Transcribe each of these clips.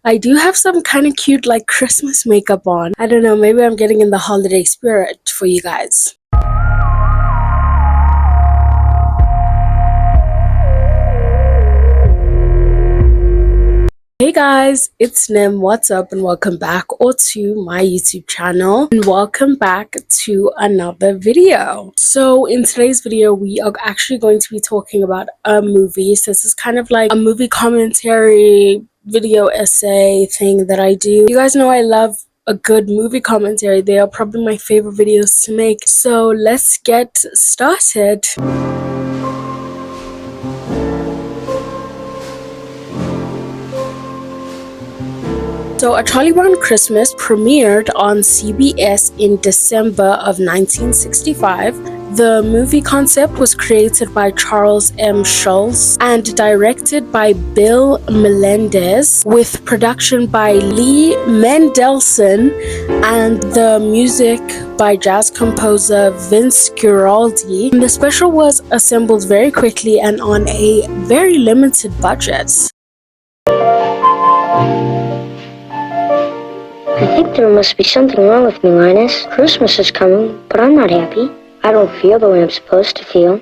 I do have some kind of cute like Christmas makeup on. I don't know, maybe I'm getting in the holiday spirit for you guys. Hey guys, it's Nim. What's up and welcome back to my YouTube channel and welcome back to another video. So in today's video we are actually going to be talking about a movie. So this is kind of like a movie commentary video essay thing that I do. You guys know I love a good movie commentary. They are probably my favorite videos to make. So let's get started. So A Charlie Brown Christmas premiered on CBS in December of 1965. The movie concept was created by Charles M. Schulz and directed by Bill Melendez, with production by Lee Mendelsohn and the music by jazz composer Vince Guaraldi. And the special was assembled very quickly and on a very limited budget. I think there must be something wrong with me, Linus. Christmas is coming, but I'm not happy. I don't feel the way I'm supposed to feel.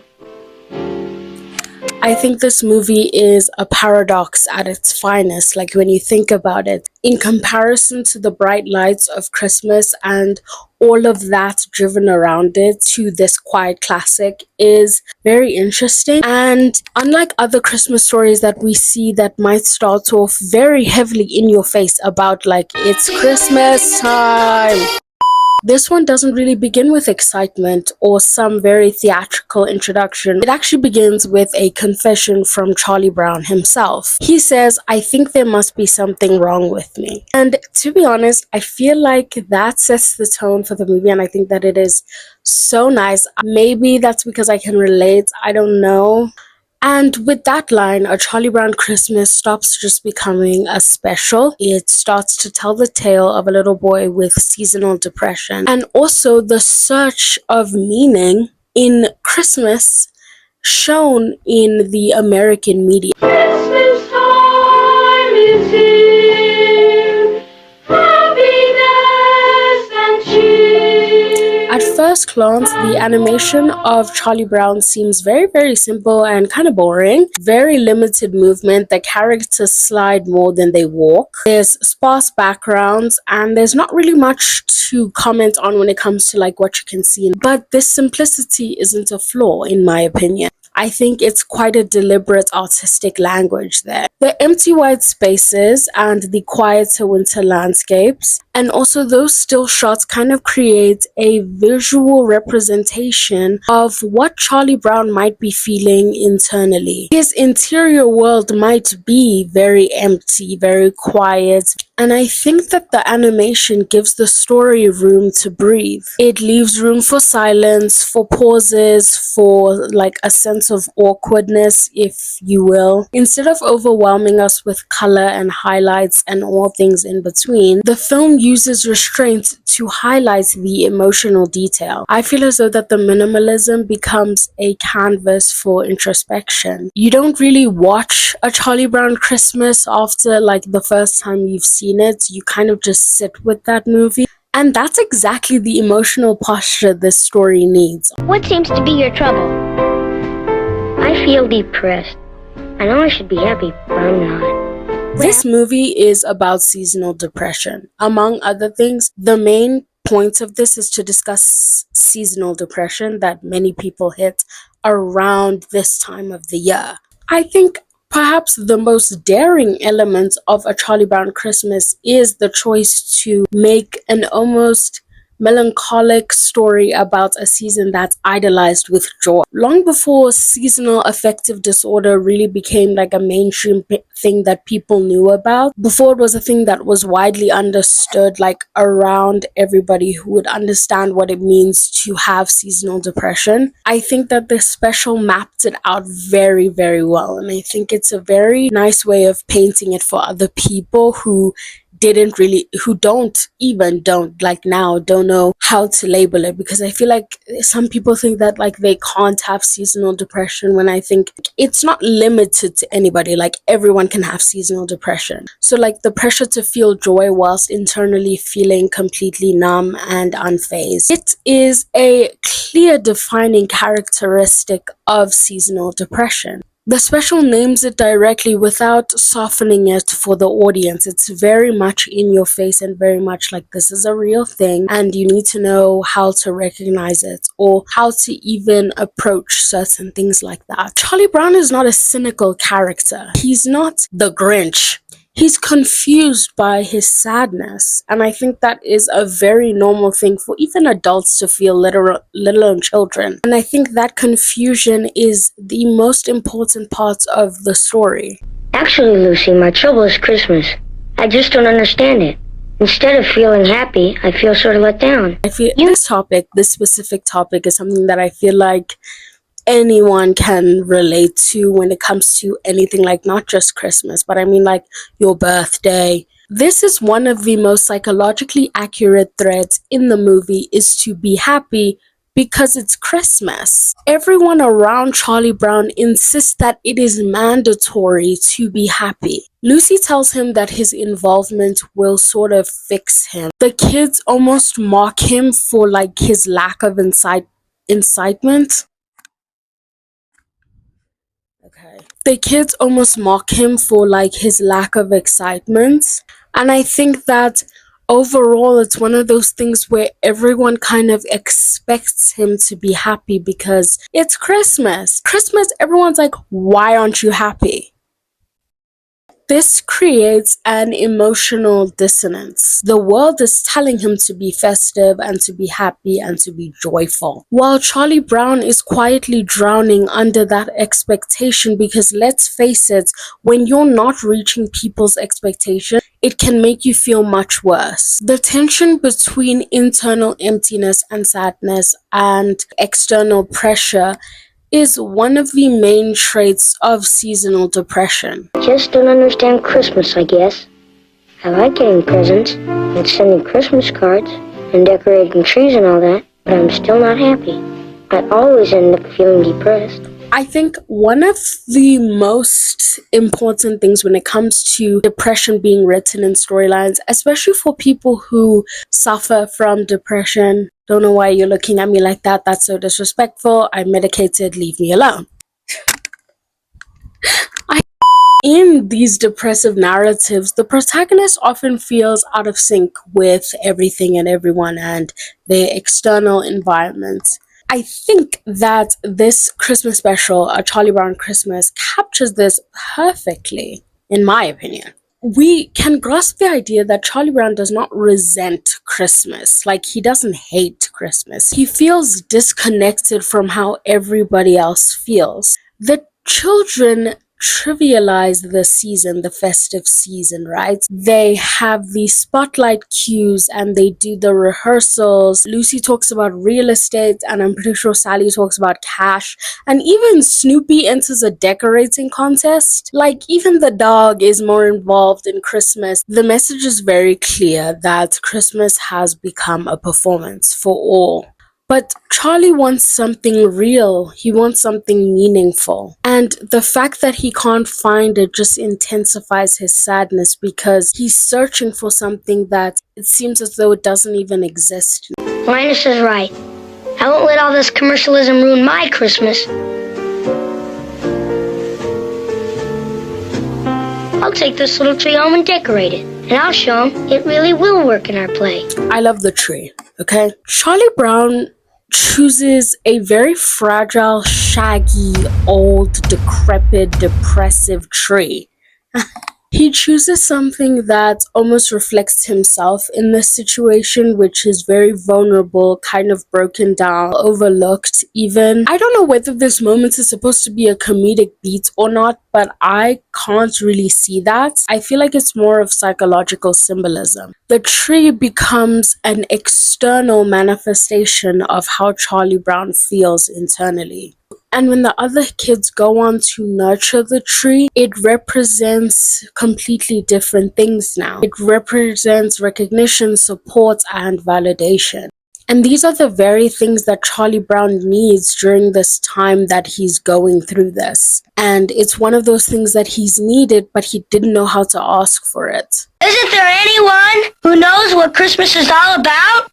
I think this movie is a paradox at its finest, like when you think about it. In comparison to the bright lights of Christmas and all of that driven around it, to this quiet classic is very interesting. And unlike other Christmas stories that we see that might start off very heavily in your face about like, it's Christmas time, this one doesn't really begin with excitement or some very theatrical introduction. It actually begins with a confession from Charlie Brown himself. He says, "I think there must be something wrong with me." And to be honest, I feel like that sets the tone for the movie, and I think that it is so nice. Maybe that's because I can relate, I don't know. And with that line, A Charlie Brown Christmas stops just becoming a special. It starts to tell the tale of a little boy with seasonal depression and also the search of meaning in Christmas shown in the American media. Christmas time is here, happiness and cheer. At first glance, the animation of Charlie Brown seems very simple and kind of boring. Very limited movement. The characters slide more than they walk. There's sparse backgrounds and there's not really much to comment on when it comes to like what you can see. But this simplicity isn't a flaw in my opinion. I think it's quite a deliberate artistic language there. The empty white spaces and the quieter winter landscapes and also those still shots kind of create a visual representation of what Charlie Brown might be feeling internally. His interior world might be very empty, very quiet, and I think that the animation gives the story room to breathe. It leaves room for silence, for pauses, for like a sense of awkwardness, if you will. Instead of overwhelming us with color and highlights and all things in between, the film uses restraint to highlight the emotional detail. I feel as though that the minimalism becomes a canvas for introspection. You don't really watch A Charlie Brown Christmas after like the first time you've seen it. You kind of just sit with that movie. And that's exactly the emotional posture this story needs. What seems to be your trouble? I feel depressed. I know I should be happy, but I'm not. This movie is about seasonal depression. Among other things, the main point of this is to discuss seasonal depression that many people hit around this time of the year. I think perhaps the most daring element of A Charlie Brown Christmas is the choice to make an almost melancholic story about a season that's idolized with joy. Long before seasonal affective disorder really became like a mainstream thing that people knew about, before it was a thing that was widely understood like around everybody who would understand what it means to have seasonal depression, I think that this special mapped it out very well, and I think it's a very nice way of painting it for other people who don't know how to label it, because I feel like some people think that like they can't have seasonal depression, when I think it's not limited to anybody. Like everyone can have seasonal depression. So like the pressure to feel joy whilst internally feeling completely numb and unfazed, it is a clear defining characteristic of seasonal depression. The special names it directly without softening it for the audience. It's very much in your face and very much like this is a real thing and you need to know how to recognize it or how to even approach certain things like that. Charlie Brown is not a cynical character. He's not the Grinch. He's confused by his sadness, and I think that is a very normal thing for even adults to feel, let alone children. And I think that confusion is the most important part of the story. Actually, Lucy, my trouble is Christmas. I just don't understand it. Instead of feeling happy, I feel sort of let down. I feel this specific topic is something that I feel like anyone can relate to when it comes to anything, like not just Christmas, but I mean like your birthday. This is one of the most psychologically accurate threads in the movie, is to be happy because it's Christmas. Everyone around Charlie Brown insists that it is mandatory to be happy. Lucy tells him that his involvement will sort of fix him. The kids almost mock him for like his lack of incitement. The kids almost mock him for like his lack of excitement. And I think that overall it's one of those things where everyone kind of expects him to be happy because it's Christmas. Christmas, everyone's like, why aren't you happy? This creates an emotional dissonance. The world is telling him to be festive and to be happy and to be joyful, while Charlie Brown is quietly drowning under that expectation, because let's face it, when you're not reaching people's expectations, it can make you feel much worse. The tension between internal emptiness and sadness and external pressure is one of the main traits of seasonal depression. Just don't understand Christmas, I guess. I like getting presents and sending Christmas cards and decorating trees and all that, but I'm still not happy. I always end up feeling depressed. I think one of the most important things when it comes to depression being written in storylines, especially for people who suffer from depression, don't know why you're looking at me like that, that's so disrespectful, I'm medicated, leave me alone. In these depressive narratives, the protagonist often feels out of sync with everything and everyone and their external environment. I think that this Christmas special, A Charlie Brown Christmas, captures this perfectly, in my opinion. We can grasp the idea that Charlie Brown does not resent Christmas. Like, he doesn't hate Christmas. He feels disconnected from how everybody else feels. The children trivialize the season, the festive season, right? They have the spotlight cues and they do the rehearsals. Lucy talks about real estate, and I'm pretty sure Sally talks about cash, and even Snoopy enters a decorating contest. Like, even the dog is more involved in Christmas. The message is very clear that Christmas has become a performance for all. But Charlie wants something real. He wants something meaningful. And the fact that he can't find it just intensifies his sadness, because he's searching for something that it seems as though it doesn't even exist. Linus is right. I won't let all this commercialism ruin my Christmas. I'll take this little tree home and decorate it. And I'll show him it really will work in our play. I love the tree, okay? Charlie Brown chooses a very fragile, shaggy, old, decrepit, depressive tree. He chooses something that almost reflects himself in this situation, which is very vulnerable, kind of broken down, overlooked even. I don't know whether this moment is supposed to be a comedic beat or not, but I can't really see that. I feel like it's more of psychological symbolism. The tree becomes an external manifestation of how Charlie Brown feels internally. And when the other kids go on to nurture the tree, it represents completely different things now. It represents recognition, support, and validation. And these are the very things that Charlie Brown needs during this time that he's going through this. And it's one of those things that he's needed, but he didn't know how to ask for it. Isn't there anyone who knows what Christmas is all about?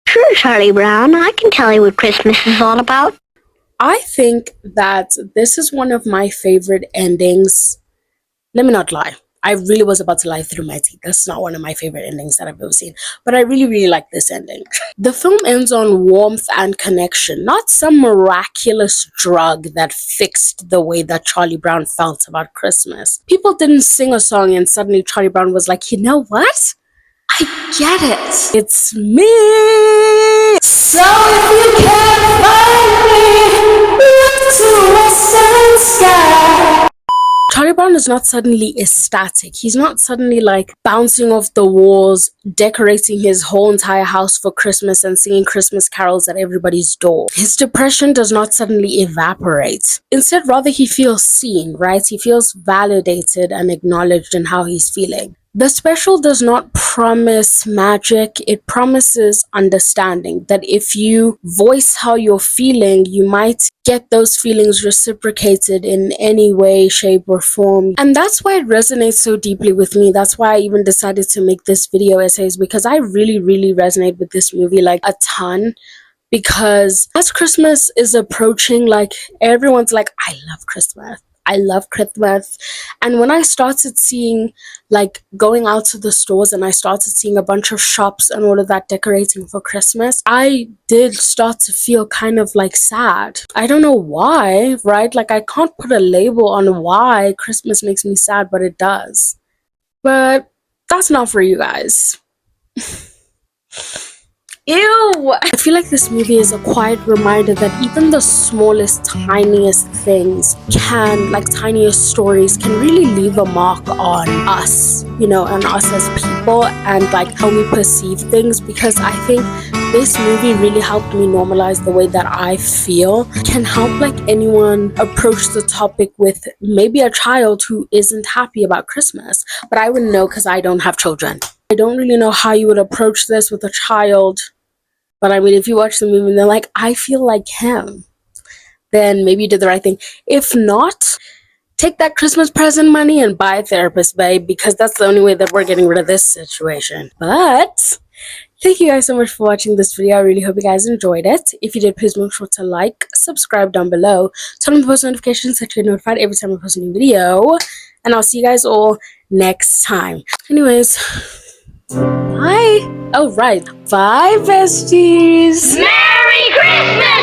Sure, Charlie Brown. I can tell you what Christmas is all about. I think that this is one of my favorite endings. Let me not lie. I really was about to lie through my teeth. That's not one of my favorite endings that I've ever seen. But I really, really like this ending. The film ends on warmth and connection, not some miraculous drug that fixed the way that Charlie Brown felt about Christmas. People didn't sing a song and suddenly Charlie Brown was like, you know what? I get it. It's me. So if you can't find me, look to western sky. Charlie Brown is not suddenly ecstatic. He's not suddenly like bouncing off the walls, decorating his whole entire house for Christmas and singing Christmas carols at everybody's door. His depression does not suddenly evaporate. Instead, rather, he feels seen, right? He feels validated and acknowledged in how he's feeling. The special does not promise magic, it promises understanding. That if you voice how you're feeling, you might get those feelings reciprocated in any way, shape, or form. And that's why it resonates so deeply with me. That's why I even decided to make this video essays, because I really, really resonate with this movie like a ton. Because as Christmas is approaching, like everyone's like, I love Christmas. I love Christmas. And when I started seeing, like, going out to the stores and I started seeing a bunch of shops and all of that decorating for Christmas, I did start to feel kind of like sad. I don't know why, right? Like, I can't put a label on why Christmas makes me sad, but it does. But that's not for you guys. Ew! I feel like this movie is a quiet reminder that even the smallest, tiniest things can, like tiniest stories, can really leave a mark on us, you know, and us as people and like how we perceive things. Because I think this movie really helped me normalize the way that I feel. It can help like anyone approach the topic with maybe a child who isn't happy about Christmas. But I wouldn't know because I don't have children. I don't really know how you would approach this with a child. But I mean, if you watch the movie and they're like, I feel like him, then maybe you did the right thing. If not, take that Christmas present money and buy a therapist, babe, because that's the only way that we're getting rid of this situation. But thank you guys so much for watching this video. I really hope you guys enjoyed it. If you did, please make sure to like, subscribe down below, turn on the post notifications so you get notified every time I post a new video. And I'll see you guys all next time. Anyways, bye. Oh, right. Bye, besties. Merry Christmas!